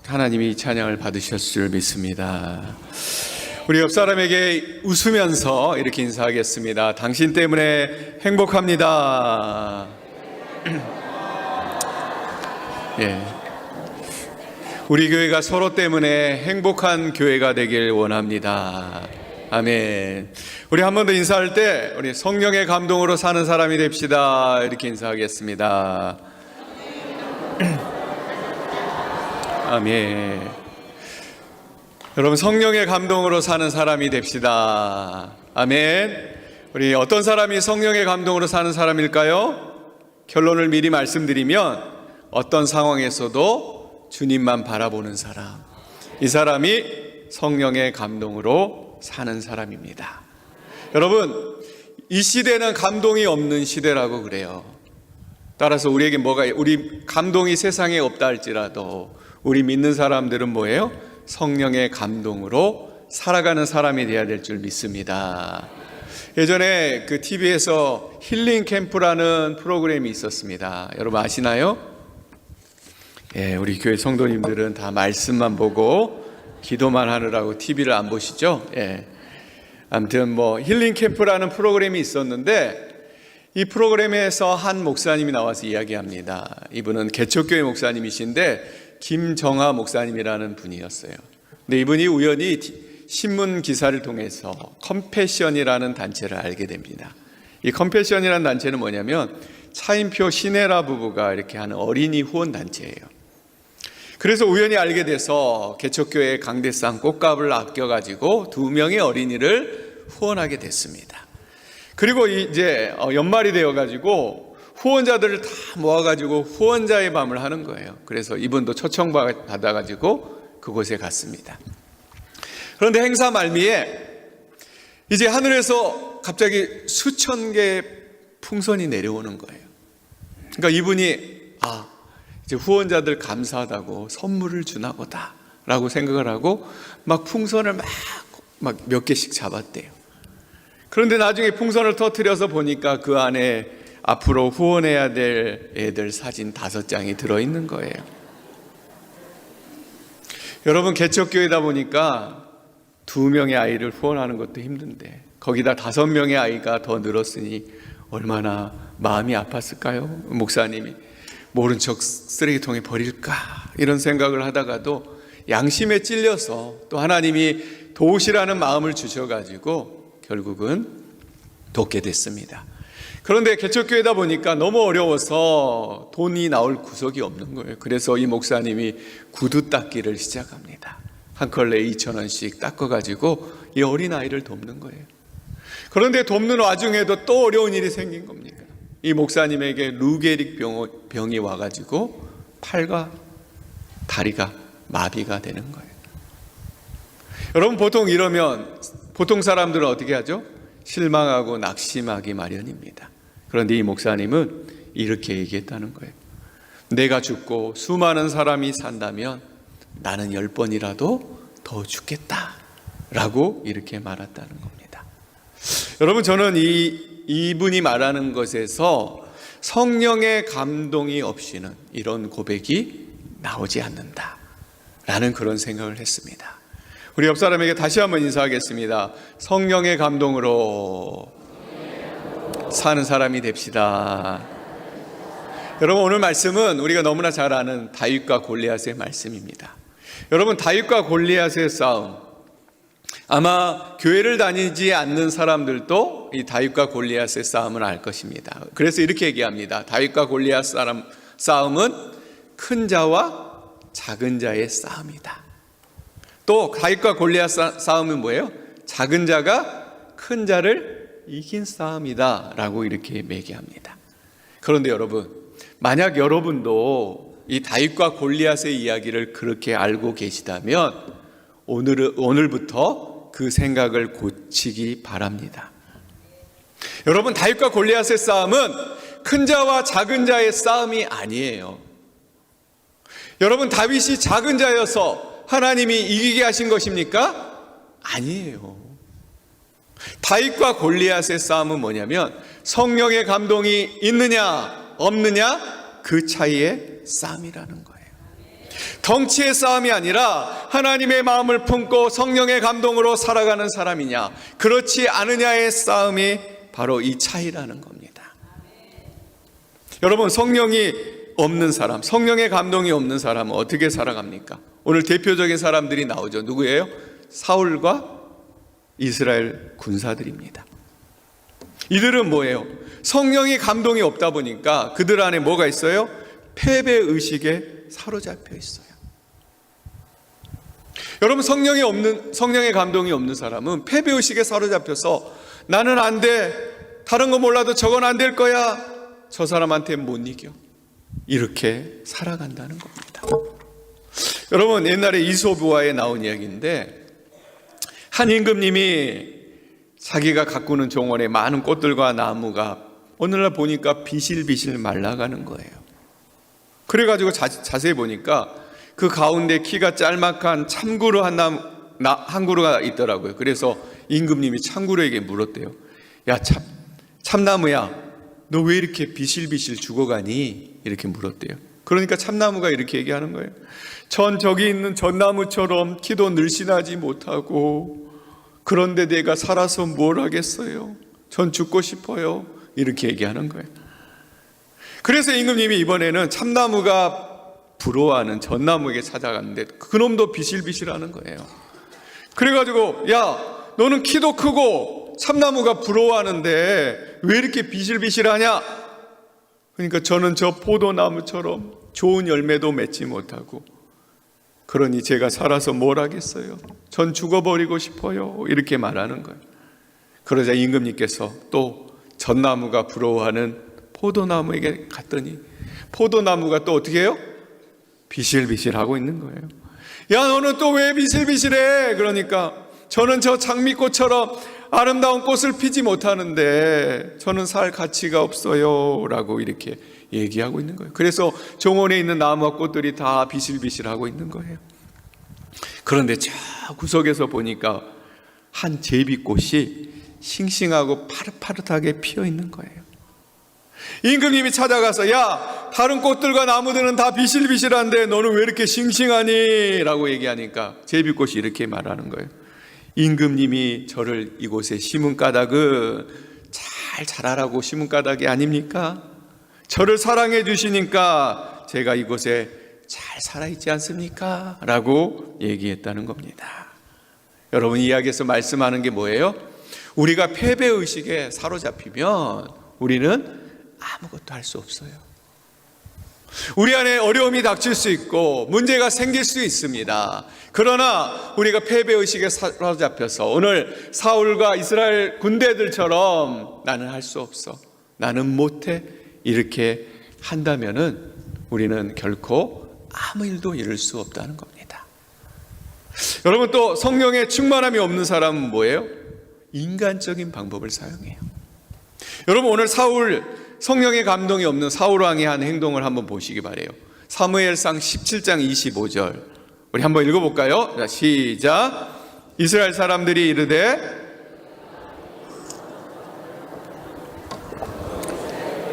하나님이 찬양을 받으셨을 줄 믿습니다. 우리 옆 사람에게 웃으면서 이렇게 인사하겠습니다. 당신 때문에 행복합니다. 예. 우리 교회가 서로 때문에 행복한 교회가 되길 원합니다. 아멘. 우리 한 번 더 인사할 때 우리 성령의 감동으로 사는 사람이 됩시다. 이렇게 인사하겠습니다. 아멘. 여러분, 성령의 감동으로 사는 사람이 됩시다. 아멘. 우리 어떤 사람이 성령의 감동으로 사는 사람일까요? 결론을 미리 말씀드리면 어떤 상황에서도 주님만 바라보는 사람, 이 사람이 성령의 감동으로 사는 사람입니다. 여러분, 이 시대는 감동이 없는 시대라고 그래요. 따라서 우리에게 우리 감동이 세상에 없다 할지라도 우리 믿는 사람들은 뭐예요? 성령의 감동으로 살아가는 사람이 되어야 될 줄 믿습니다. 예전에 그 TV에서 힐링 캠프라는 프로그램이 있었습니다. 여러분 아시나요? 예, 우리 교회 성도님들은 다 말씀만 보고 기도만 하느라고 TV를 안 보시죠? 예. 아무튼 힐링 캠프라는 프로그램이 있었는데 이 프로그램에서 한 목사님이 나와서 이야기합니다. 이분은 개척교회 목사님이신데 김정하 목사님이라는 분이었어요. 근데 이분이 우연히 신문 기사를 통해서 컴패션이라는 단체를 알게 됩니다. 이 컴패션이라는 단체는 뭐냐면 차인표 신혜라 부부가 이렇게 하는 어린이 후원 단체예요. 그래서 우연히 알게 돼서 개척교회 강대상 꽃값을 아껴가지고 2명의 어린이를 후원하게 됐습니다. 그리고 이제 연말이 되어가지고 후원자들을 다 모아가지고 후원자의 밤을 하는 거예요. 그래서 이분도 초청받아가지고 그곳에 갔습니다. 그런데 행사 말미에 이제 하늘에서 갑자기 수천 개의 풍선이 내려오는 거예요. 그러니까 이분이 이제 후원자들 감사하다고 선물을 주나 보다 라고 생각을 하고 막 풍선을 막 몇 개씩 잡았대요. 그런데 나중에 풍선을 터뜨려서 보니까 그 안에 앞으로 후원해야 될 애들 사진 5장이 들어있는 거예요. 여러분, 개척교회다 보니까 2명의 아이를 후원하는 것도 힘든데 거기다 5명의 아이가 더 늘었으니 얼마나 마음이 아팠을까요? 목사님이 모른 척 쓰레기통에 버릴까 이런 생각을 하다가도 양심에 찔려서 또 하나님이 도우시라는 마음을 주셔가지고 결국은 돕게 됐습니다. 그런데 개척교회다 보니까 너무 어려워서 돈이 나올 구석이 없는 거예요. 그래서 이 목사님이 구두 닦기를 시작합니다. 한 컬레 2,000원씩 닦아가지고 이 어린아이를 돕는 거예요. 그런데 돕는 와중에도 또 어려운 일이 생긴 겁니다. 이 목사님에게 루게릭 병이 와가지고 팔과 다리가 마비가 되는 거예요. 여러분, 보통 이러면 보통 사람들은 어떻게 하죠? 실망하고 낙심하기 마련입니다. 그런데 이 목사님은 이렇게 얘기했다는 거예요. 내가 죽고 수많은 사람이 산다면 나는 10번이라도 더 죽겠다 라고 이렇게 말했다는 겁니다. 여러분, 저는 이분이 말하는 것에서 성령의 감동이 없이는 이런 고백이 나오지 않는다 라는 그런 생각을 했습니다. 우리 옆 사람에게 다시 한번 인사하겠습니다. 성령의 감동으로 사는 사람이 됩시다. 여러분, 오늘 말씀은 우리가 너무나 잘 아는 다윗과 골리앗의 말씀입니다. 여러분, 다윗과 골리앗의 싸움, 아마 교회를 다니지 않는 사람들도 이 다윗과 골리앗의 싸움을 알 것입니다. 그래서 이렇게 얘기합니다. 다윗과 골리앗 싸움은 큰 자와 작은 자의 싸움이다. 또 다윗과 골리앗 싸움은 뭐예요? 작은 자가 큰 자를 이긴 싸움이다 라고 이렇게 얘기합니다. 그런데 여러분, 만약 여러분도 이 다윗과 골리앗의 이야기를 그렇게 알고 계시다면 오늘부터 그 생각을 고치기 바랍니다. 여러분, 다윗과 골리앗의 싸움은 큰 자와 작은 자의 싸움이 아니에요. 여러분, 다윗이 작은 자여서 하나님이 이기게 하신 것입니까? 아니에요. 다윗과 골리앗의 싸움은 뭐냐면 성령의 감동이 있느냐 없느냐 그 차이의 싸움이라는 거예요. 덩치의 싸움이 아니라 하나님의 마음을 품고 성령의 감동으로 살아가는 사람이냐, 그렇지 않으냐의 싸움이 바로 이 차이라는 겁니다. 여러분, 성령이 없는 사람, 성령의 감동이 없는 사람은 어떻게 살아갑니까? 오늘 대표적인 사람들이 나오죠. 누구예요? 사울과 이스라엘 군사들입니다. 이들은 뭐예요? 성령의 감동이 없다 보니까 그들 안에 뭐가 있어요? 패배의식에 사로잡혀 있어요. 여러분, 성령의 감동이 없는 사람은 패배의식에 사로잡혀서 나는 안 돼, 다른 거 몰라도 저건 안 될 거야, 저 사람한테 못 이겨, 이렇게 살아간다는 겁니다. 여러분, 옛날에 이솝우화에 나온 이야기인데, 한 임금님이 자기가 가꾸는 정원에 많은 꽃들과 나무가 어느 날 보니까 비실비실 말라가는 거예요. 그래가지고 자세히 보니까 그 가운데 키가 짤막한 참구루 한 그루가 있더라고요. 그래서 임금님이 참구루에게 물었대요. 야, 참나무야, 너 왜 이렇게 비실비실 죽어가니? 이렇게 물었대요. 그러니까 참나무가 이렇게 얘기하는 거예요. 전 저기 있는 전나무처럼 키도 늘씬하지 못하고, 그런데 내가 살아서 뭘 하겠어요? 전 죽고 싶어요. 이렇게 얘기하는 거예요. 그래서 임금님이 이번에는 참나무가 부러워하는 전나무에게 찾아갔는데 그놈도 비실비실하는 거예요. 그래가지고, 야, 너는 키도 크고 참나무가 부러워하는데 왜 이렇게 비실비실하냐? 그러니까 저는 저 포도나무처럼 좋은 열매도 맺지 못하고, 그러니 제가 살아서 뭘 하겠어요? 전 죽어버리고 싶어요. 이렇게 말하는 거예요. 그러자 임금님께서 또 전나무가 부러워하는 포도나무에게 갔더니 포도나무가 또 어떻게 해요? 비실비실하고 있는 거예요. 야, 너는 또 왜 비실비실해? 그러니까 저는 저 장미꽃처럼 아름다운 꽃을 피지 못하는데 저는 살 가치가 없어요 라고 이렇게 얘기하고 있는 거예요. 그래서 정원에 있는 나무와 꽃들이 다 비실비실하고 있는 거예요. 그런데 저 구석에서 보니까 한 제비꽃이 싱싱하고 파릇파릇하게 피어 있는 거예요. 임금님이 찾아가서, 야, 다른 꽃들과 나무들은 다 비실비실한데 너는 왜 이렇게 싱싱하니? 라고 얘기하니까 제비꽃이 이렇게 말하는 거예요. 임금님이 저를 이곳에 심은 까닭은 잘 자라라고 심은 까닭이 아닙니까? 저를 사랑해 주시니까 제가 이곳에 잘 살아있지 않습니까? 라고 얘기했다는 겁니다. 여러분, 이 이야기에서 말씀하는 게 뭐예요? 우리가 패배의식에 사로잡히면 우리는 아무것도 할 수 없어요. 우리 안에 어려움이 닥칠 수 있고 문제가 생길 수 있습니다. 그러나 우리가 패배의식에 사로잡혀서 오늘 사울과 이스라엘 군대들처럼 나는 할 수 없어, 나는 못해, 이렇게 한다면은 우리는 결코 아무 일도 이룰 수 없다는 겁니다. 여러분, 또 성령의 충만함이 없는 사람은 뭐예요? 인간적인 방법을 사용해요. 여러분, 오늘 성령의 감동이 없는 사울 왕이 한 행동을 한번 보시기 바래요. 사무엘상 17장 25절 우리 한번 읽어볼까요? 자, 시작. 이스라엘 사람들이 이르되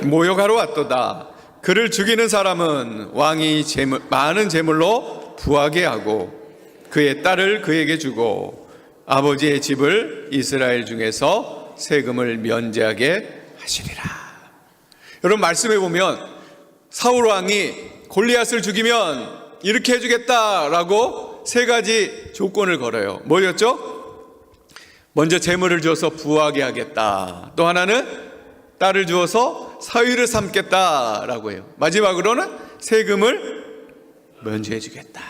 모욕하러 왔도다. 그를 죽이는 사람은 왕이 많은 재물로 부하게 하고 그의 딸을 그에게 주고 아버지의 집을 이스라엘 중에서 세금을 면제하게 하시리라. 여러분, 말씀해 보면 사울 왕이 골리앗을 죽이면 이렇게 해주겠다라고 세 가지 조건을 걸어요. 뭐였죠? 먼저 재물을 주어서 부하게 하겠다. 또 하나는 딸을 주어서 사위를 삼겠다라고 해요. 마지막으로는 세금을 면제해 주겠다.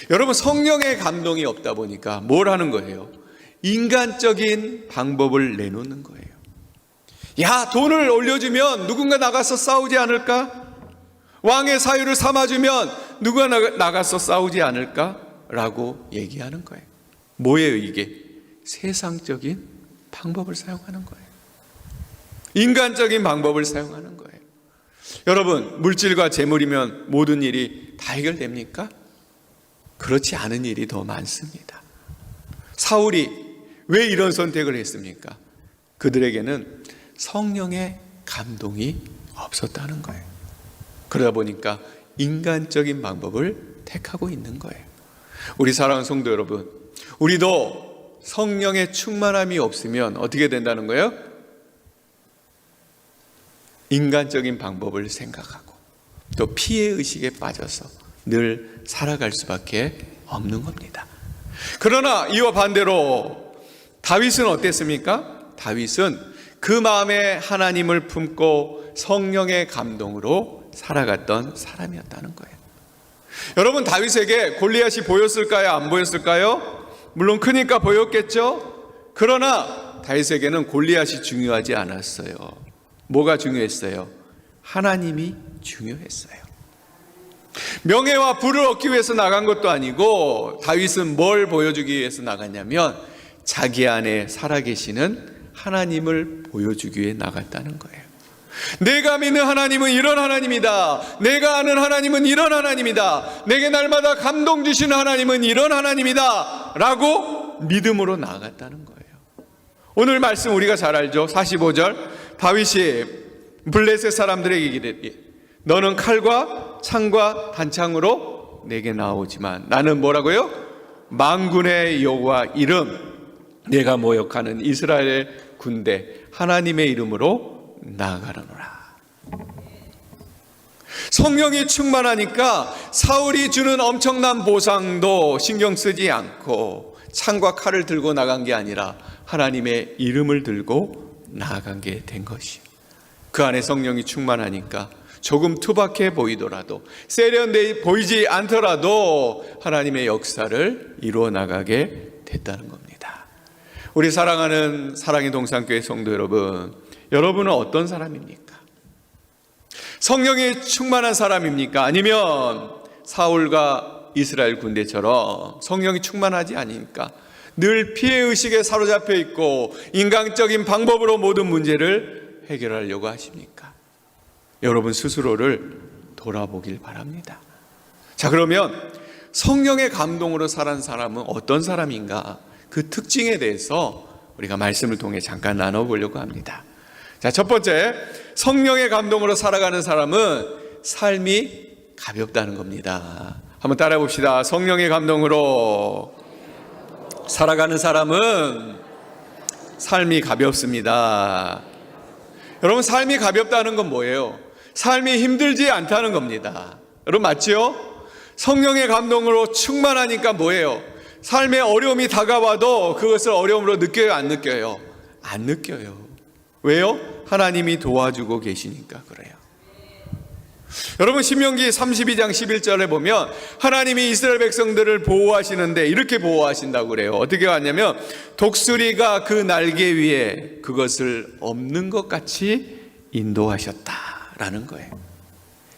여러분, 성령의 감동이 없다 보니까 뭘 하는 거예요? 인간적인 방법을 내놓는 거예요. 야, 돈을 올려주면 누군가 나가서 싸우지 않을까? 왕의 사유를 삼아주면 누가 나가서 싸우지 않을까? 라고 얘기하는 거예요. 뭐예요 이게? 세상적인 방법을 사용하는 거예요. 인간적인 방법을 사용하는 거예요. 여러분, 물질과 재물이면 모든 일이 다 해결됩니까? 그렇지 않은 일이 더 많습니다. 사울이 왜 이런 선택을 했습니까? 그들에게는 성령의 감동이 없었다는 거예요. 그러다 보니까 인간적인 방법을 택하고 있는 거예요. 우리 사랑하는 성도 여러분, 우리도 성령의 충만함이 없으면 어떻게 된다는 거예요? 인간적인 방법을 생각하고 또 피해의식에 빠져서 늘 살아갈 수밖에 없는 겁니다. 그러나 이와 반대로 다윗은 어땠습니까? 다윗은 그 마음에 하나님을 품고 성령의 감동으로 살아갔던 사람이었다는 거예요. 여러분, 다윗에게 골리앗이 보였을까요? 안 보였을까요? 물론 크니까 보였겠죠? 그러나 다윗에게는 골리앗이 중요하지 않았어요. 뭐가 중요했어요? 하나님이 중요했어요. 명예와 부를 얻기 위해서 나간 것도 아니고 다윗은 뭘 보여주기 위해서 나갔냐면 자기 안에 살아계시는 하나님을 보여주기 위해 나갔다는 거예요. 내가 믿는 하나님은 이런 하나님이다. 내가 아는 하나님은 이런 하나님이다. 내게 날마다 감동 주시는 하나님은 이런 하나님이다 라고 믿음으로 나아갔다는 거예요. 오늘 말씀 우리가 잘 알죠. 45절, 다윗이 블레셋 사람들에게 이르되 너는 칼과 창과 단창으로 내게 나오지만 나는 뭐라고요? 만군의 여호와 이름, 내가 모욕하는 이스라엘의 군대 하나님의 이름으로 나아가려노라. 성령이 충만하니까 사울이 주는 엄청난 보상도 신경 쓰지 않고 창과 칼을 들고 나간 게 아니라 하나님의 이름을 들고 나아간 게 된 것이요. 그 안에 성령이 충만하니까 조금 투박해 보이더라도, 세련돼 보이지 않더라도 하나님의 역사를 이루어 나가게 됐다는 겁니다. 우리 사랑하는 사랑의 동산교회 성도 여러분, 여러분은 어떤 사람입니까? 성령이 충만한 사람입니까? 아니면 사울과 이스라엘 군대처럼 성령이 충만하지 않으니까 늘 피해의식에 사로잡혀 있고 인간적인 방법으로 모든 문제를 해결하려고 하십니까? 여러분 스스로를 돌아보길 바랍니다. 자, 그러면 성령의 감동으로 살아온 사람은 어떤 사람인가? 그 특징에 대해서 우리가 말씀을 통해 잠깐 나눠보려고 합니다. 자, 첫 번째, 성령의 감동으로 살아가는 사람은 삶이 가볍다는 겁니다. 한번 따라해 봅시다. 성령의 감동으로 살아가는 사람은 삶이 가볍습니다. 여러분, 삶이 가볍다는 건 뭐예요? 삶이 힘들지 않다는 겁니다. 여러분, 맞지요? 성령의 감동으로 충만하니까 뭐예요? 삶의 어려움이 다가와도 그것을 어려움으로 느껴요, 안 느껴요? 안 느껴요. 왜요? 하나님이 도와주고 계시니까 그래요. 여러분, 신명기 32장 11절에 보면 하나님이 이스라엘 백성들을 보호하시는데 이렇게 보호하신다고 그래요. 어떻게 하냐면 독수리가 그 날개 위에 그것을 없는 것 같이 인도하셨다라는 거예요.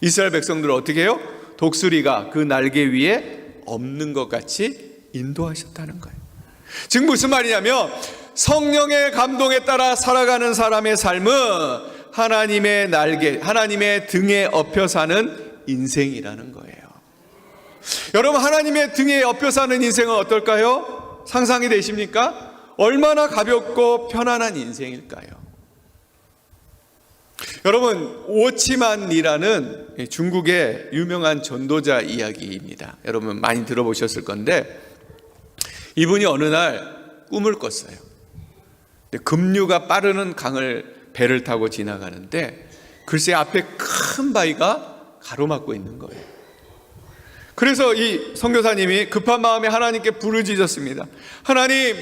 이스라엘 백성들을 어떻게 해요? 독수리가 그 날개 위에 없는 것 같이 인도하셨다는 거예요. 즉 무슨 말이냐면 성령의 감동에 따라 살아가는 사람의 삶은 하나님의 날개, 하나님의 등에 엎여 사는 인생이라는 거예요. 여러분, 하나님의 등에 엎여 사는 인생은 어떨까요? 상상이 되십니까? 얼마나 가볍고 편안한 인생일까요? 여러분, 오치만리라는 중국의 유명한 전도자 이야기입니다. 여러분 많이 들어보셨을 건데, 이분이 어느 날 꿈을 꿨어요. 급류가 빠르는 강을 배를 타고 지나가는데 글쎄 앞에 큰 바위가 가로막고 있는 거예요. 그래서 이 선교사님이 급한 마음에 하나님께 부르짖었습니다. 하나님,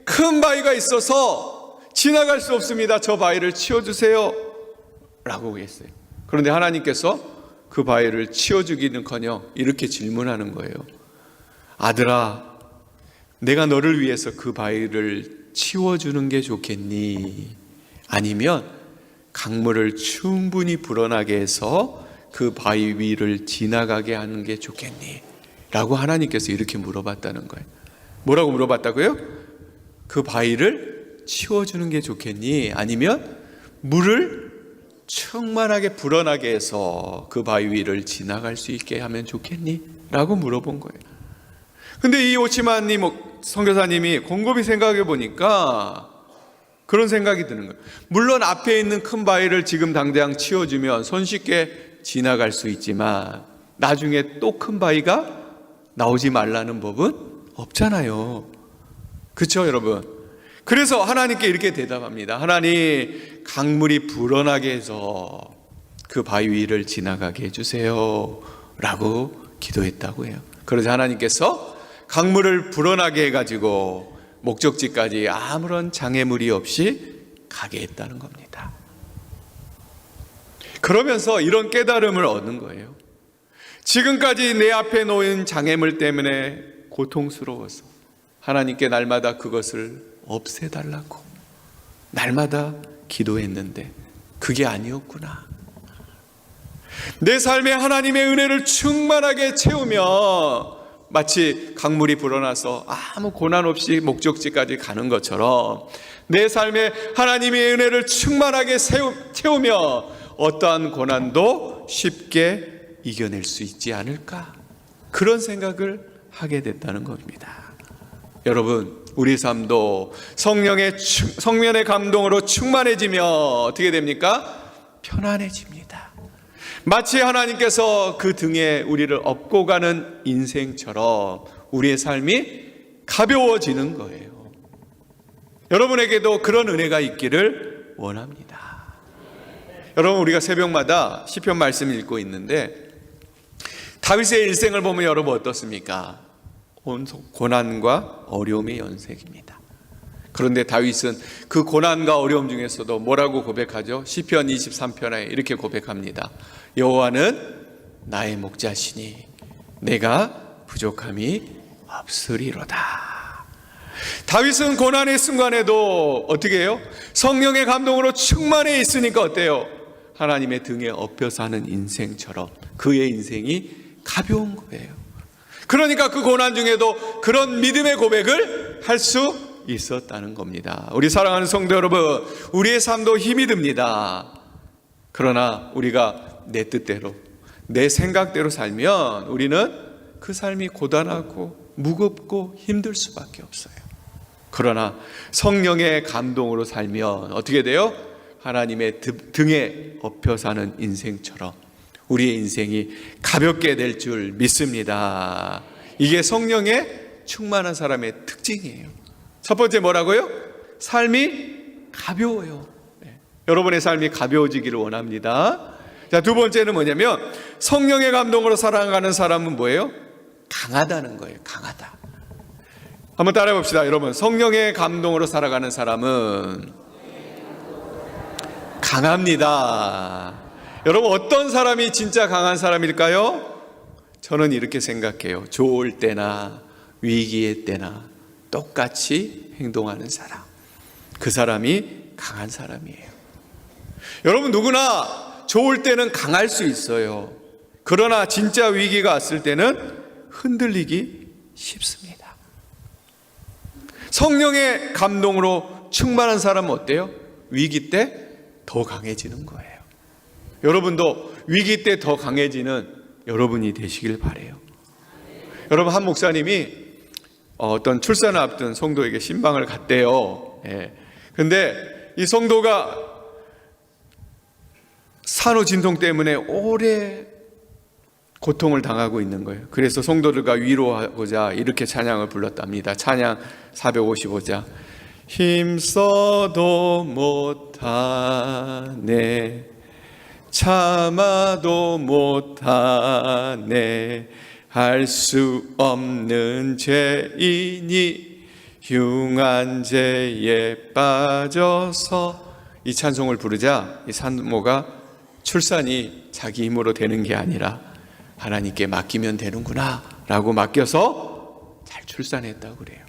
큰 바위가 있어서 지나갈 수 없습니다. 저 바위를 치워주세요 라고 했어요. 그런데 하나님께서 그 바위를 치워주기는커녕 이렇게 질문하는 거예요. 아들아, 내가 너를 위해서 그 바위를 치워주는 게 좋겠니? 아니면 강물을 충분히 불어나게 해서 그 바위 위를 지나가게 하는 게 좋겠니? 라고 하나님께서 이렇게 물어봤다는 거예요. 뭐라고 물어봤다고요? 그 바위를 치워주는 게 좋겠니? 아니면 물을 충만하게 불어나게 해서 그 바위 위를 지나갈 수 있게 하면 좋겠니? 라고 물어본 거예요. 근데 이 오치만님 선교사님이 곰곰이 생각해 보니까 그런 생각이 드는 거예요. 물론 앞에 있는 큰 바위를 지금 당장 치워주면 손쉽게 지나갈 수 있지만 나중에 또 큰 바위가 나오지 말라는 법은 없잖아요. 그렇죠, 여러분? 그래서 하나님께 이렇게 대답합니다. 하나님, 강물이 불어나게 해서 그 바위 위를 지나가게 해주세요 라고 기도했다고 해요. 그래서 하나님께서 강물을 불어나게 해가지고 목적지까지 아무런 장애물이 없이 가게 했다는 겁니다. 그러면서 이런 깨달음을 얻는 거예요. 지금까지 내 앞에 놓인 장애물 때문에 고통스러워서 하나님께 날마다 그것을 없애달라고 날마다 기도했는데 그게 아니었구나. 내 삶에 하나님의 은혜를 충만하게 채우며 마치 강물이 불어나서 아무 고난 없이 목적지까지 가는 것처럼 내 삶에 하나님의 은혜를 충만하게 채우며 어떠한 고난도 쉽게 이겨낼 수 있지 않을까, 그런 생각을 하게 됐다는 겁니다. 여러분, 우리 삶도 성령의 감동으로 충만해지며 어떻게 됩니까? 편안해집니다. 마치 하나님께서 그 등에 우리를 업고 가는 인생처럼 우리의 삶이 가벼워지는 거예요. 여러분에게도 그런 은혜가 있기를 원합니다. 여러분, 우리가 새벽마다 시편 말씀을 읽고 있는데 다윗의 일생을 보면 여러분 어떻습니까? 고난과 어려움의 연색입니다. 그런데 다윗은 그 고난과 어려움 중에서도 뭐라고 고백하죠? 시편 23편에 이렇게 고백합니다. 여호와는 나의 목자시니 내가 부족함이 없으리로다. 다윗은 고난의 순간에도 어떻게 해요? 성령의 감동으로 충만해 있으니까 어때요? 하나님의 등에 엎여 사는 인생처럼 그의 인생이 가벼운 거예요. 그러니까 그 고난 중에도 그런 믿음의 고백을 할 수 있었다는 겁니다. 우리 사랑하는 성도 여러분, 우리의 삶도 힘이 듭니다. 그러나 우리가 내 뜻대로, 내 생각대로 살면 우리는 그 삶이 고단하고 무겁고 힘들 수밖에 없어요. 그러나 성령의 감동으로 살면 어떻게 돼요? 하나님의 등에 엎여 사는 인생처럼 우리의 인생이 가볍게 될 줄 믿습니다. 이게 성령의 충만한 사람의 특징이에요. 첫 번째 뭐라고요? 삶이 가벼워요. 여러분의 삶이 가벼워지기를 원합니다. 자, 두 번째는 뭐냐면 성령의 감동으로 살아가는 사람은 뭐예요? 강하다는 거예요. 강하다. 한번 따라해 봅시다. 여러분, 성령의 감동으로 살아가는 사람은 강합니다. 여러분, 어떤 사람이 진짜 강한 사람일까요? 저는 이렇게 생각해요. 좋을 때나 위기의 때나 똑같이 행동하는 사람, 그 사람이 강한 사람이에요. 여러분, 누구나 좋을 때는 강할 수 있어요. 그러나 진짜 위기가 왔을 때는 흔들리기 쉽습니다. 성령의 감동으로 충만한 사람은 어때요? 위기 때 더 강해지는 거예요. 여러분도 위기 때 더 강해지는 여러분이 되시길 바라요. 여러분, 한 목사님이 어떤 출산을 앞둔 성도에게 신방을 갔대요. 근데 이 성도가 산후진통 때문에 오래 고통을 당하고 있는 거예요. 그래서 성도들과 위로하고자 이렇게 찬양을 불렀답니다. 찬양 455장. 힘써도 못하네, 참아도 못하네, 할 수 없는 죄이니 흉한 죄에 빠져서. 이 찬송을 부르자 이 산모가 출산이 자기 힘으로 되는 게 아니라 하나님께 맡기면 되는구나 라고 맡겨서 잘 출산했다고 그래요.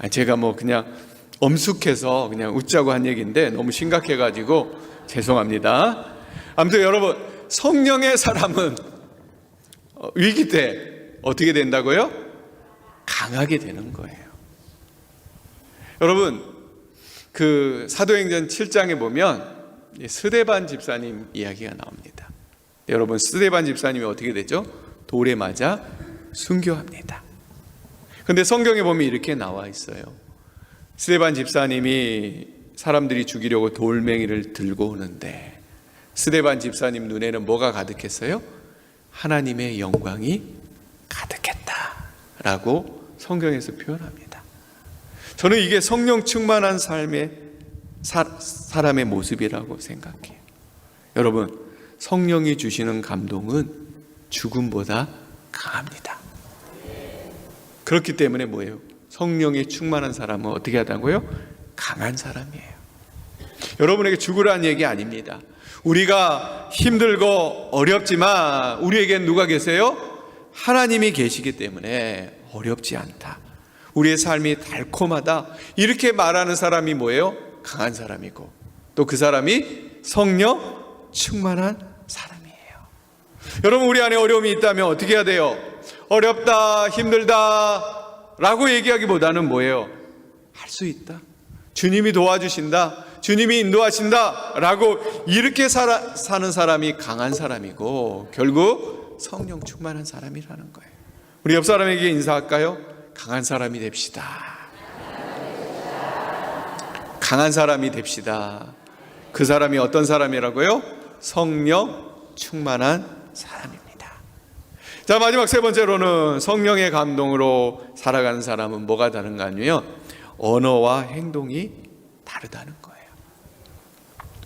제가 그냥 엄숙해서 그냥 웃자고 한 얘기인데 너무 심각해가지고 죄송합니다. 아무튼 여러분, 성령의 사람은 위기 때 어떻게 된다고요? 강하게 되는 거예요. 여러분, 그 사도행전 7장에 보면 스데반 집사님 이야기가 나옵니다. 여러분, 스데반 집사님이 어떻게 되죠? 돌에 맞아 순교합니다. 근데 성경에 보면 이렇게 나와 있어요. 스데반 집사님이 사람들이 죽이려고 돌멩이를 들고 오는데 스데반 집사님 눈에는 뭐가 가득했어요? 하나님의 영광이 가득했다. 라고 성경에서 표현합니다. 저는 이게 성령 충만한 삶의 사람의 모습이라고 생각해요. 여러분, 성령이 주시는 감동은 죽음보다 강합니다. 그렇기 때문에 뭐예요? 성령이 충만한 사람은 어떻게 하다고요? 강한 사람이에요. 여러분에게 죽으라는 얘기 아닙니다. 우리가 힘들고 어렵지만 우리에겐 누가 계세요? 하나님이 계시기 때문에 어렵지 않다. 우리의 삶이 달콤하다. 이렇게 말하는 사람이 뭐예요? 강한 사람이고, 또 그 사람이 성령 충만한 사람이에요. 여러분, 우리 안에 어려움이 있다면 어떻게 해야 돼요? 어렵다, 힘들다 라고 얘기하기보다는 뭐예요? 할 수 있다, 주님이 도와주신다, 주님이 인도하신다 라고 이렇게 사는 사람이 강한 사람이고, 결국 성령 충만한 사람이라는 거예요. 우리 옆 사람에게 인사할까요? 강한 사람이 됩시다. 강한 사람이 됩시다. 그 사람이 어떤 사람이라고요? 성령 충만한 사람입니다. 자, 마지막 세 번째로는 성령의 감동으로 살아가는 사람은 뭐가 다른가 하면 언어와 행동이 다르다는 거예요.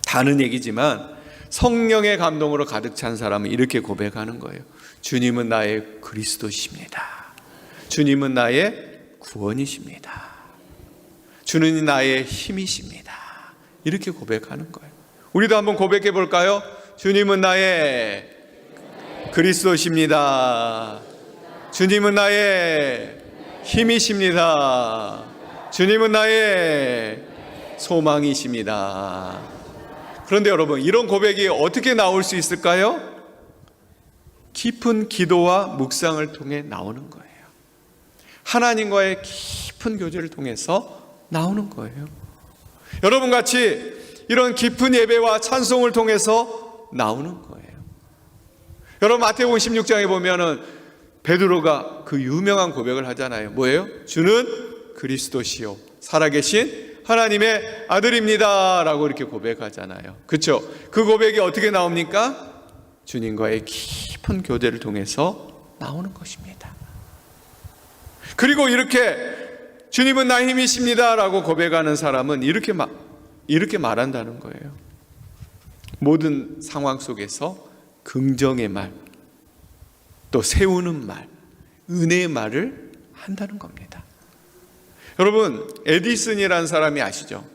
다른 얘기지만 성령의 감동으로 가득 찬 사람은 이렇게 고백하는 거예요. 주님은 나의 그리스도십니다. 주님은 나의 구원이십니다. 주는 나의 힘이십니다. 이렇게 고백하는 거예요. 우리도 한번 고백해 볼까요? 주님은 나의 그리스도십니다. 주님은 나의 힘이십니다. 주님은 나의 소망이십니다. 그런데 여러분, 이런 고백이 어떻게 나올 수 있을까요? 깊은 기도와 묵상을 통해 나오는 거예요. 하나님과의 깊은 교제를 통해서 나오는 거예요. 여러분 같이 이런 깊은 예배와 찬송을 통해서 나오는 거예요. 여러분, 마태복음 16장에 보면은 베드로가 그 유명한 고백을 하잖아요. 뭐예요? 주는 그리스도시요 살아계신 하나님의 아들입니다 라고 이렇게 고백하잖아요. 그렇죠? 그 고백이 어떻게 나옵니까? 주님과의 깊은 교제를 통해서 나오는 것입니다. 그리고 이렇게 주님은 나의 힘이십니다 라고 고백하는 사람은 이렇게 말한다는 거예요. 모든 상황 속에서 긍정의 말, 또 세우는 말, 은혜의 말을 한다는 겁니다. 여러분, 에디슨이라는 사람이 아시죠?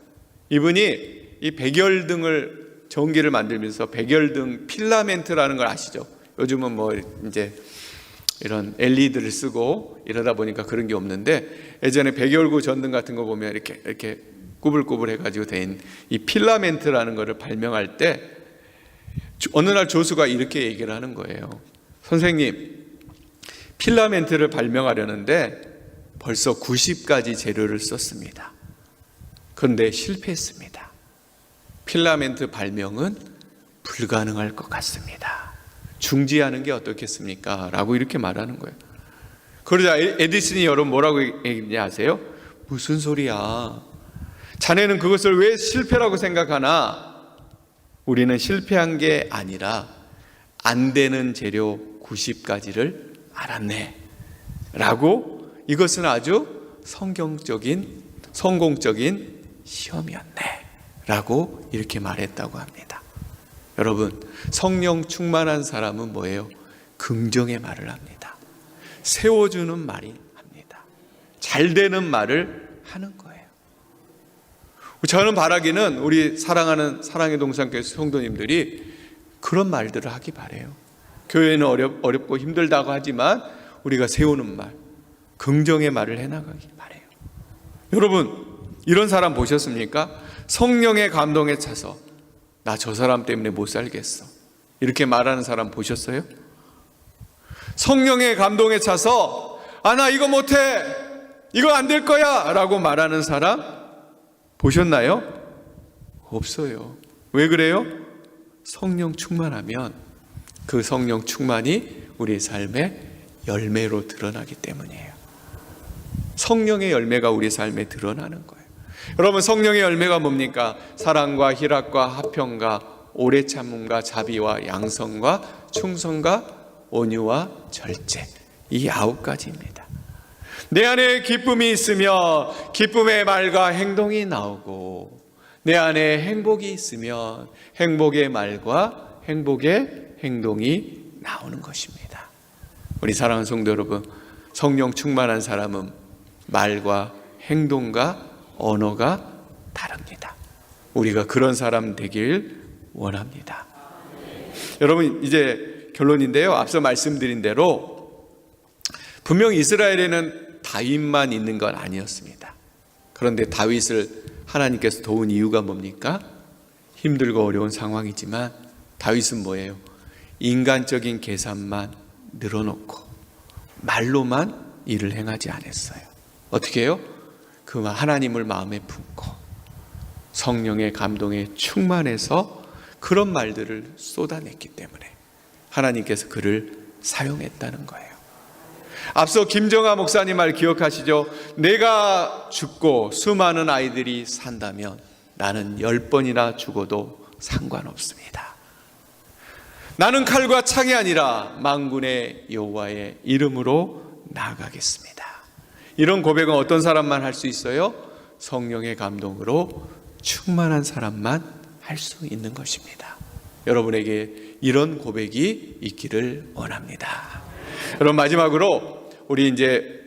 이분이 이 백열등을, 전기를 만들면서 백열등 필라멘트라는 걸 아시죠? 요즘은 뭐 이제 이런 LED를 쓰고 이러다 보니까 그런 게 없는데, 예전에 백열구 전등 같은 거 보면 이렇게 꾸불꾸불 해가지고 된 이 필라멘트라는 거를 발명할 때 어느 날 조수가 이렇게 얘기를 하는 거예요. 선생님, 필라멘트를 발명하려는데 벌써 90가지 재료를 썼습니다. 그런데 실패했습니다. 필라멘트 발명은 불가능할 것 같습니다. 중지하는 게 어떻겠습니까? 라고 이렇게 말하는 거예요. 그러자 에디슨이 여러분 뭐라고 얘기했냐 아세요? 무슨 소리야? 자네는 그것을 왜 실패라고 생각하나? 우리는 실패한 게 아니라 안 되는 재료 90가지를 알았네 라고, 이것은 아주 성공적인 시험이었네 라고 이렇게 말했다고 합니다. 여러분, 성령 충만한 사람은 뭐예요? 긍정의 말을 합니다. 세워주는 말이 합니다. 잘 되는 말을 하는 거예요. 저는 바라기는 우리 사랑하는 사랑의 동산교회 성도님들이 그런 말들을 하기 바라요. 교회는 어렵고 힘들다고 하지만 우리가 세우는 말, 긍정의 말을 해나가기 바라요. 여러분, 이런 사람 보셨습니까? 성령의 감동에 차서 나 저 사람 때문에 못 살겠어 이렇게 말하는 사람 보셨어요? 성령의 감동에 차서 나 이거 못해, 이거 안 될 거야 라고 말하는 사람 보셨나요? 없어요. 왜 그래요? 성령 충만하면 그 성령 충만이 우리 삶의 열매로 드러나기 때문이에요. 성령의 열매가 우리 삶에 드러나는 거예요. 여러분, 성령의 열매가 뭡니까? 사랑과 희락과 화평과 오래 참음과 자비와 양성과 충성과 온유와 절제, 이 9가지입니다. 내 안에 기쁨이 있으면 기쁨의 말과 행동이 나오고, 내 안에 행복이 있으면 행복의 말과 행복의 행동이 나오는 것입니다. 우리 사랑하는 성도 여러분, 성령 충만한 사람은 말과 행동과 언어가 다릅니다. 우리가 그런 사람 되길 원합니다. 여러분, 이제 결론인데요. 앞서 말씀드린 대로 분명 이스라엘에는 다윗만 있는 건 아니었습니다. 그런데 다윗을 하나님께서 도운 이유가 뭡니까? 힘들고 어려운 상황이지만 다윗은 뭐예요? 인간적인 계산만 늘어놓고 말로만 일을 행하지 않았어요. 어떻게 해요? 그 하나님을 마음에 품고 성령의 감동에 충만해서 그런 말들을 쏟아냈기 때문에 하나님께서 그를 사용했다는 거예요. 앞서 김정아 목사님 말 기억하시죠? 내가 죽고 수많은 아이들이 산다면 나는 10번이나 죽어도 상관없습니다. 나는 칼과 창이 아니라 만군의 여호와의 이름으로 나아가겠습니다. 이런 고백은 어떤 사람만 할 수 있어요? 성령의 감동으로 충만한 사람만 할 수 있는 것입니다. 여러분에게 이런 고백이 있기를 원합니다. 여러분, 마지막으로 우리 이제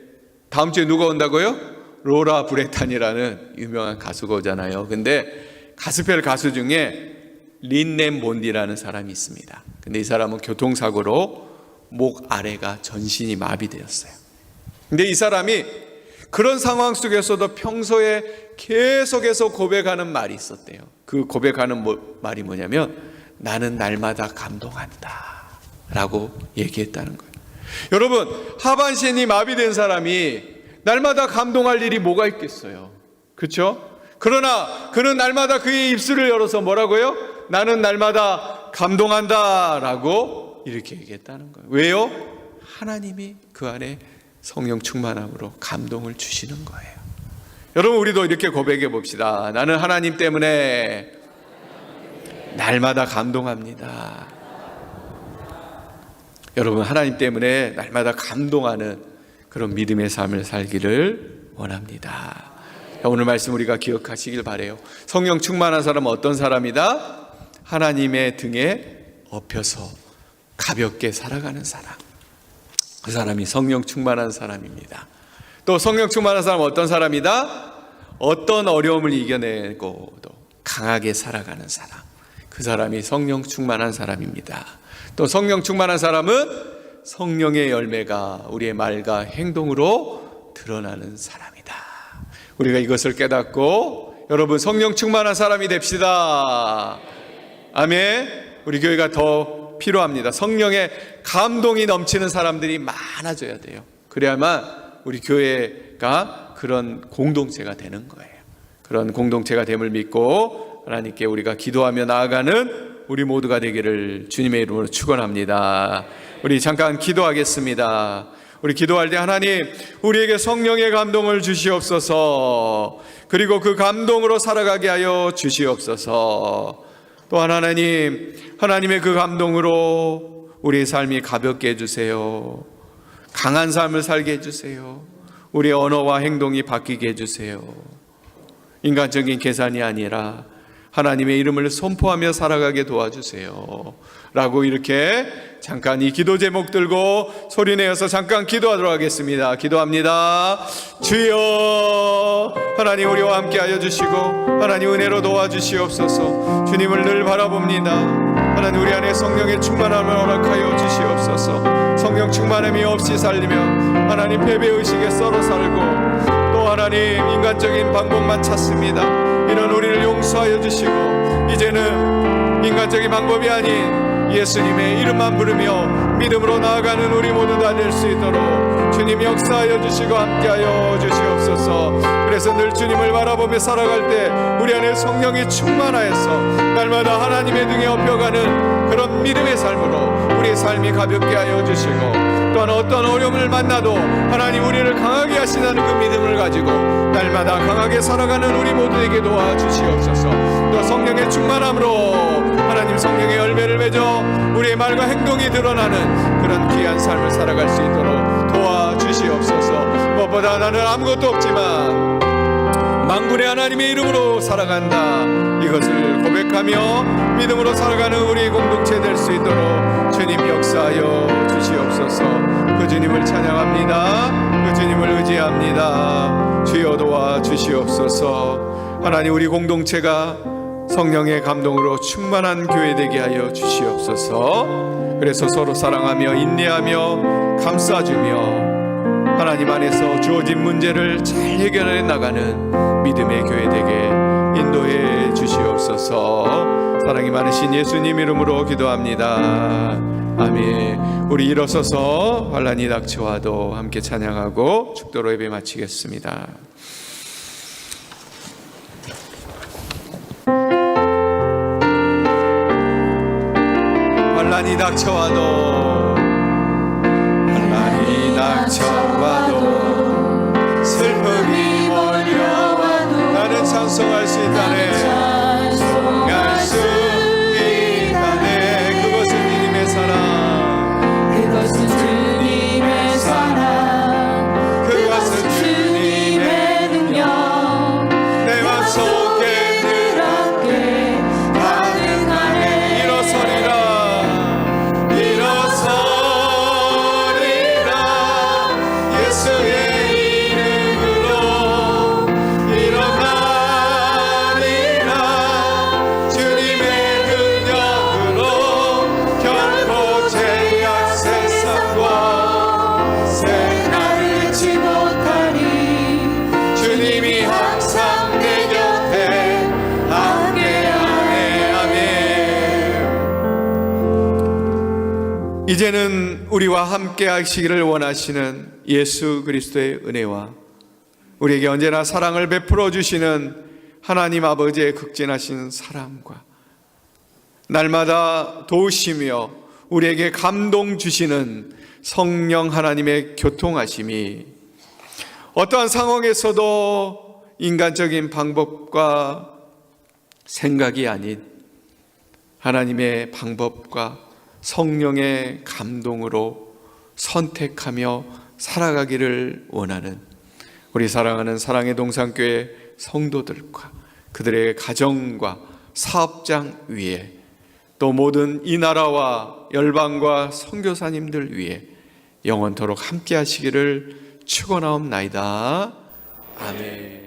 다음 주에 누가 온다고요? 로라 브레탄이라는 유명한 가수가 오잖아요. 근데 가스펠 가수 중에 린넨 몬디라는 사람이 있습니다. 근데 이 사람은 교통사고로 목 아래가 전신이 마비되었어요. 근데 이 사람이 그런 상황 속에서도 평소에 계속해서 고백하는 말이 있었대요. 그 고백하는 말이 뭐냐면 나는 날마다 감동한다 라고 얘기했다는 거예요. 여러분, 하반신이 마비된 사람이 날마다 감동할 일이 뭐가 있겠어요? 그렇죠? 그러나 그는 날마다 그의 입술을 열어서 뭐라고요? 나는 날마다 감동한다 라고 이렇게 얘기했다는 거예요. 왜요? 하나님이 그 안에 성령 충만함으로 감동을 주시는 거예요. 여러분, 우리도 이렇게 고백해 봅시다. 나는 하나님 때문에 날마다 감동합니다. 여러분, 하나님 때문에 날마다 감동하는 그런 믿음의 삶을 살기를 원합니다. 오늘 말씀 우리가 기억하시길 바라요. 성령 충만한 사람은 어떤 사람이다? 하나님의 등에 업혀서 가볍게 살아가는 사람. 그 사람이 성령 충만한 사람입니다. 또 성령 충만한 사람은 어떤 사람이다? 어떤 어려움을 이겨내고도 강하게 살아가는 사람. 그 사람이 성령 충만한 사람입니다. 또 성령 충만한 사람은 성령의 열매가 우리의 말과 행동으로 드러나는 사람이다. 우리가 이것을 깨닫고 여러분 성령 충만한 사람이 됩시다. 아멘. 우리 교회가 더 필요합니다. 성령의 감동이 넘치는 사람들이 많아져야 돼요. 그래야만 우리 교회가 그런 공동체가 되는 거예요. 그런 공동체가 됨을 믿고 하나님께 우리가 기도하며 나아가는 우리 모두가 되기를 주님의 이름으로 축원합니다. 우리 잠깐 기도하겠습니다. 우리 기도할 때 하나님, 우리에게 성령의 감동을 주시옵소서. 그리고 그 감동으로 살아가게 하여 주시옵소서. 또한 하나님, 하나님의 그 감동으로 우리의 삶이 가볍게 해주세요. 강한 삶을 살게 해주세요. 우리의 언어와 행동이 바뀌게 해주세요. 인간적인 계산이 아니라 하나님의 이름을 선포하며 살아가게 도와주세요 라고 이렇게 잠깐 이 기도 제목 들고 소리내어서 잠깐 기도하도록 하겠습니다. 기도합니다. 주여, 하나님 우리와 함께 하여 주시고 하나님 은혜로 도와주시옵소서. 주님을 늘 바라봅니다. 하나님 우리 안에 성령의 충만함을 허락하여 주시옵소서. 성령 충만함이 없이 살리면 하나님 패배의식에 썰어 살고 또 하나님 인간적인 방법만 찾습니다. 이런 우리를 용서하여 주시고 이제는 인간적인 방법이 아닌 예수님의 이름만 부르며 믿음으로 나아가는 우리 모두 다 될 수 있도록 주님 역사하여 주시고 함께하여 주시옵소서. 그래서 늘 주님을 바라보며 살아갈 때 우리 안에 성령이 충만하여서 날마다 하나님의 등에 업혀가는 그런 믿음의 삶으로 우리의 삶이 가볍게 하여 주시고 또한 어떤 어려움을 만나도 하나님 우리를 강하게 하시는 그 믿음을 가지고 날마다 강하게 살아가는 우리 모두에게 도와주시옵소서. 또 성령의 충만함으로 하나님 성령의 열매를 맺어 우리의 말과 행동이 드러나는 그런 귀한 삶을 살아갈 수 있도록 도와주시옵소서. 나보다 나는 아무것도 없지만 만군의 하나님의 이름으로 살아간다, 이것을 고백하며 믿음으로 살아가는 우리 공동체 될 수 있도록 주님 역사하여 주시옵소서. 그 주님을 찬양합니다. 그 주님을 의지합니다. 주여 도와 주시옵소서. 하나님, 우리 공동체가 성령의 감동으로 충만한 교회 되게 하여 주시옵소서. 그래서 서로 사랑하며 인내하며 감싸주며 하나님 안에서 주어진 문제를 잘 해결해 나가는 믿음의 교회 되게 인도해 주시옵소서. 사랑이 많으신 예수님 이름으로 기도합니다. 아멘. 우리 일어서서 환난이 닥쳐와도 함께 찬양하고 축도로 예배 마치겠습니다. 환난이 닥쳐와도, 환난이 닥쳐와도, 슬픔이 몰려와도 나는 찬송할 수 있다네. 찬송할 수 있다네. 그것은 주님의 사랑, 그것은 주님의 사랑, 그것은 주님의 능력, 내 맘속에 늘 함께 가능하네. 일어서리라, 일어서리라. 예수의 이름으로 일어나리라. 주님의 능력으로 결코 죄악 세상과 나를 잃지 못하리. 주님이 항상 내 곁에 함께하네. 아멘. 이제는 우리와 함께 하시기를 원하시는 예수 그리스도의 은혜와 우리에게 언제나 사랑을 베풀어 주시는 하나님 아버지의 극진하신 사랑과 날마다 도우시며 우리에게 감동 주시는 성령 하나님의 교통하심이 어떠한 상황에서도 인간적인 방법과 생각이 아닌 하나님의 방법과 성령의 감동으로 선택하며 살아가기를 원하는 우리 사랑하는 사랑의 동산교회 성도들과 그들의 가정과 사업장 위에 또 모든 이 나라와 열방과 선교사님들 위해 영원토록 함께 하시기를 축원하옵나이다. 아멘.